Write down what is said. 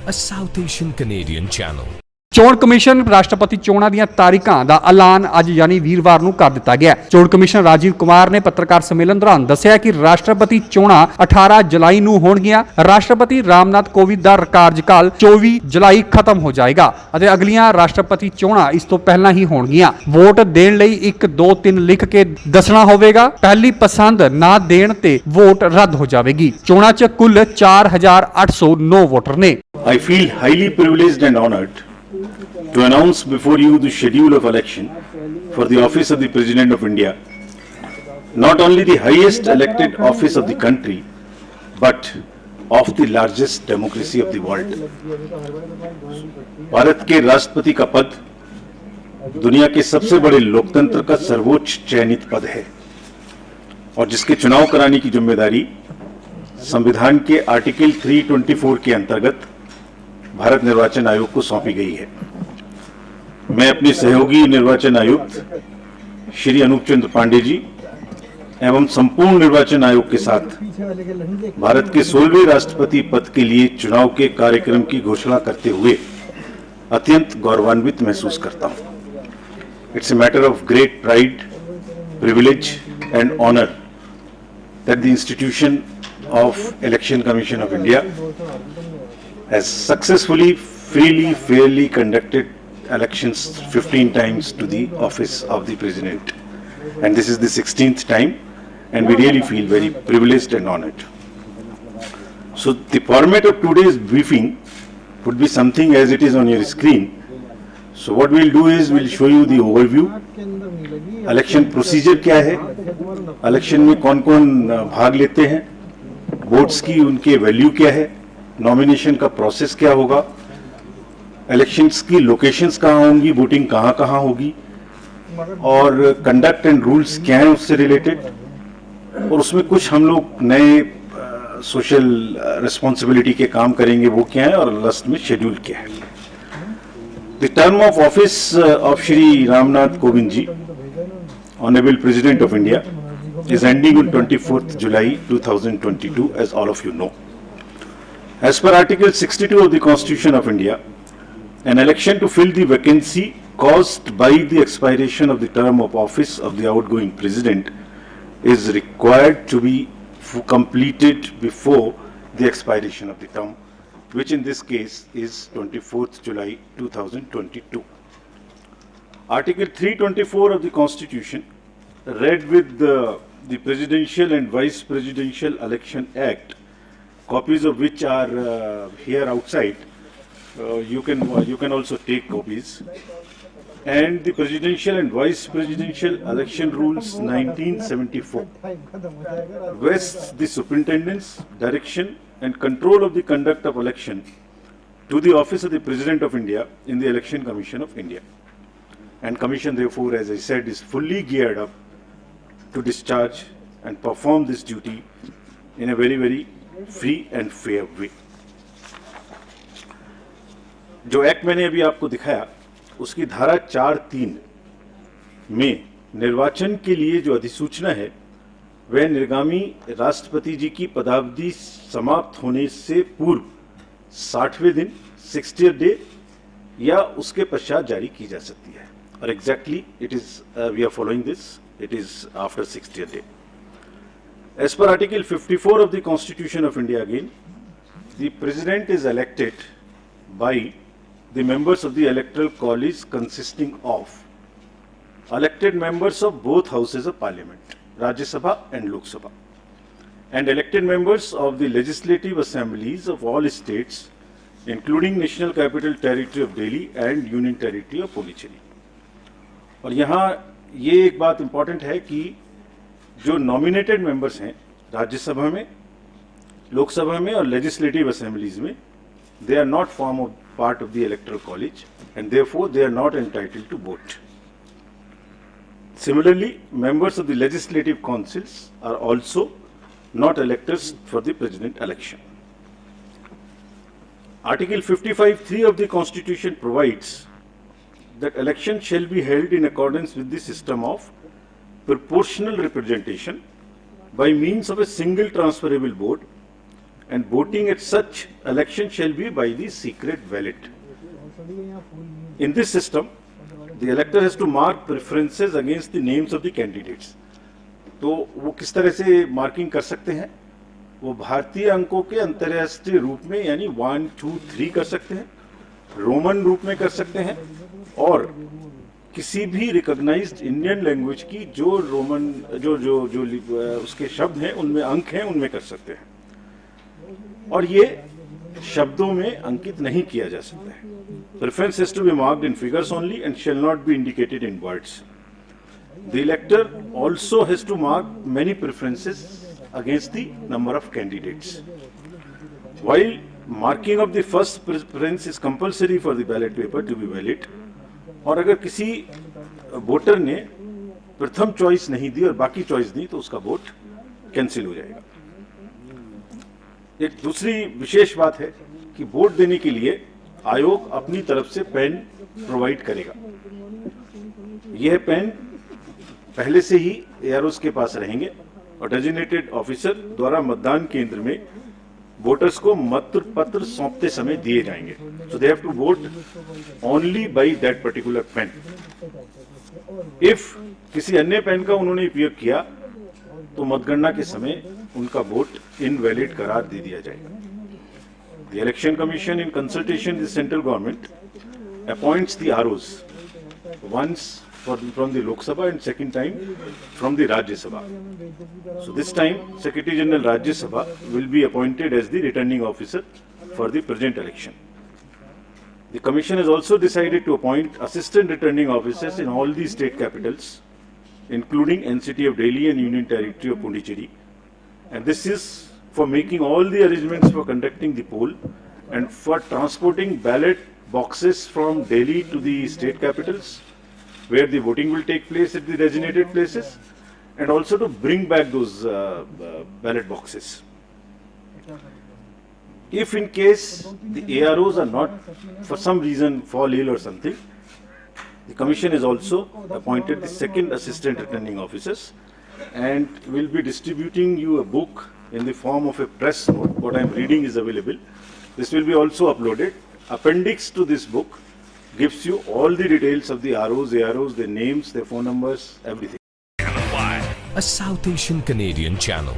a South Asian Canadian channel. ਚੋਣ commission ਰਾਸ਼ਟਰਪਤੀ ਚੋਣਾਂ ਦੀਆਂ ਤਾਰੀਖਾਂ ਦਾ ਐਲਾਨ ਅੱਜ ਯਾਨੀ ਵੀਰਵਾਰ ਨੂੰ ਕਰ ਦਿੱਤਾ ਗਿਆ। ਚੋਣ ਕਮਿਸ਼ਨ ਰਾਜੀਵ ਕੁਮਾਰ ਨੇ ਪੱਤਰਕਾਰ ਸੰਮੇਲਨ ਦੌਰਾਨ ਦੱਸਿਆ ਕਿ ਰਾਸ਼ਟਰਪਤੀ ਚੋਣਾਂ 18 ਜੁਲਾਈ ਨੂੰ ਹੋਣਗੀਆਂ। ਰਾਸ਼ਟਰਪਤੀ ਰਾਮਨਾਥ ਕੋਵਿੰਦ ਦਾ ਕਾਰਜਕਾਲ 24 ਜੁਲਾਈ ਖਤਮ ਹੋ ਜਾਏਗਾ ਅਤੇ ਅਗਲੀਆਂ ਰਾਸ਼ਟਰਪਤੀ ਚੋਣਾਂ ਇਸ ਤੋਂ ਪਹਿਲਾਂ ਹੀ ਹੋਣਗੀਆਂ। ਵੋਟ ਦੇਣ ਲਈ 1 2 3 ਲਿਖ ਕੇ ਦੱਸਣਾ ਹੋਵੇਗਾ। ਪਹਿਲੀ ਪਸੰਦ ਨਾ ਦੇਣ ਤੇ ਵੋਟ ਰੱਦ ਹੋ ਜਾਵੇਗੀ। ਚੋਣਾਂ 'ਚ ਕੁੱਲ 4809 ਵੋਟਰ ਨੇ। I feel highly privileged and honored to announce before you the schedule of election for the office of the President of India, not only the highest elected office of the country, but of the largest democracy of the world. Bharat के राष्ट्रपति का पद दुनिया के सबसे बड़े लोकतंत्र का सर्वोच्च चयनित पद है और जिसके चुनाव कराने की जिम्मेदारी संविधान के आर्टिकल 324 के अंतर्गत भारत निर्वाचन आयोग को सौंपी गई है। मैं अपने सहयोगी निर्वाचन आयुक्त श्री अनूप चंद्र पांडे जी एवं संपूर्ण निर्वाचन आयोग के साथ भारत के 16वें राष्ट्रपति पद के लिए चुनाव के कार्यक्रम की घोषणा करते हुए अत्यंत गौरवान्वित महसूस करता हूं। It's a matter of great pride, privilege and honour that the institution of Election Commission of India has successfully, freely, fairly conducted elections 15 times to the office of the President, and this is the 16th time, and we really feel very privileged and honored. So the format of today's briefing would be something as it is on your screen. So what we'll do is we'll show you the overview, election procedure क्या है, election में कौन कौन भाग लेते हैं, votes की उनके वैल्यू क्या है, नॉमिनेशन का प्रोसेस क्या होगा, इलेक्शंस की लोकेशंस कहाँ होंगी, वोटिंग कहाँ कहाँ होगी, और कंडक्ट एंड रूल्स क्या हैं उससे रिलेटेड, और उसमें कुछ हम लोग नए सोशल रिस्पॉन्सिबिलिटी के काम करेंगे वो क्या है, और लास्ट में शेड्यूल क्या है। The term of office of Shri Ramnath Kovind ji, honourable president of India, is ending on 24th July 2022, as all of you know. As per Article 62 of the Constitution of India, an election to fill the vacancy caused by the expiration of the term of office of the outgoing President is required to be completed before the expiration of the term, which in this case is 24th July 2022. Article 324 of the Constitution, read with the Presidential and Vice Presidential Election Act, copies of which are here outside. You can also take copies. And the Presidential and Vice Presidential Election Rules 1974 vests the superintendence, direction and control of the conduct of election to the office of the President of India in the Election Commission of India. And Commission therefore, as I said, is fully geared up to discharge and perform this duty in a very, very free and fair way. जो act मैंने अभी आपको दिखाया उसकी धारा 4(3) में निर्वाचन के लिए जो अधिसूचना है वह निर्गामी राष्ट्रपति जी की पदावधि समाप्त होने से पूर्व 60वें दिन 60th डे या उसके पश्चात जारी की जा सकती है, और exactly it is we are following this. It is after 60th day. As per Article 54 of the Constitution of India again, the President is elected by the members of the Electoral College consisting of elected members of both houses of Parliament, Rajya Sabha and Lok Sabha, and elected members of the Legislative Assemblies of all states, including National Capital Territory of Delhi and Union Territory of Puducherry. और यहाँ ये एक बात important है कि जो nominated members हैं राज्यसभा में, लोकसभा में और लेजिस्लेटिव असेंबलीज में, they are not form of part of the electoral college and therefore they are not entitled to vote. Similarly, members of the legislative councils are also not electors for the president election. Article 55(3) of the Constitution provides that election shall be held in accordance with the system of proportional representation by means of a single transferable vote and voting at such election shall be by the secret ballot. In this system, the elector has to mark preferences against the names of the candidates. तो वो किस तरह से marking कर सकते हैं? वो भारतीय अंकों के अंतर्राष्ट्रीय रूप में यानी 1, 2, 3 कर सकते हैं, रोमन रूप में कर सकते हैं, और किसी भी रिकॉग्नाइज्ड इंडियन लैंग्वेज की जो रोमन जो जो जो उसके शब्द हैं उनमें अंक हैं उनमें कर सकते हैं, और ये शब्दों में अंकित नहीं किया जा सकता है. Preference has to be marked in figures only and shall not be indicated in words. The elector also has to mark many preferences against the number of candidates. While marking of the first preference is compulsory for the ballot paper to be valid, और अगर किसी voter ने प्रथम choice नहीं दी और बाकी choice दी तो उसका वोट कैंसिल हो जाएगा. एक दूसरी विशेष बात है कि वोट देने के लिए आयोग अपनी तरफ से पेन प्रोवाइड करेगा. यह पेन पहले से ही एआरओस के पास रहेंगे और डेजिग्नेटेड ऑफिसर द्वारा मतदान केंद्र में वोटर्स को मत पत्र सौंपते समय दिए जाएंगे. So they have to vote only by that particular pen. If किसी अन्य पेन का उन्होंने उपयोग किया तो मतगणना के समय उनका वोट इनवैलिड करार दे दिया जाएगा. The Election Commission, in consultation with the central government, appoints the ROs once from the Lok Sabha and second time from the Rajya Sabha. So this time, Secretary General Rajya Sabha will be appointed as the returning officer for the present election. The Commission has also decided to appoint assistant returning officers in all the state capitals, including NCT of Delhi and Union Territory of Pondicherry, and this is for making all the arrangements for conducting the poll and for transporting ballot boxes from Delhi to the state capitals where the voting will take place at the designated places, and also to bring back those ballot boxes. If in case the AROs are not, for some reason, fall ill or something, the Commission has also appointed the second assistant returning officers and will be distributing you a book in the form of a press note. What I am reading is available. This will be also uploaded. Appendix to this book gives you all the details of the ROs, AROs, their names, their phone numbers, everything. A South Asian Canadian channel.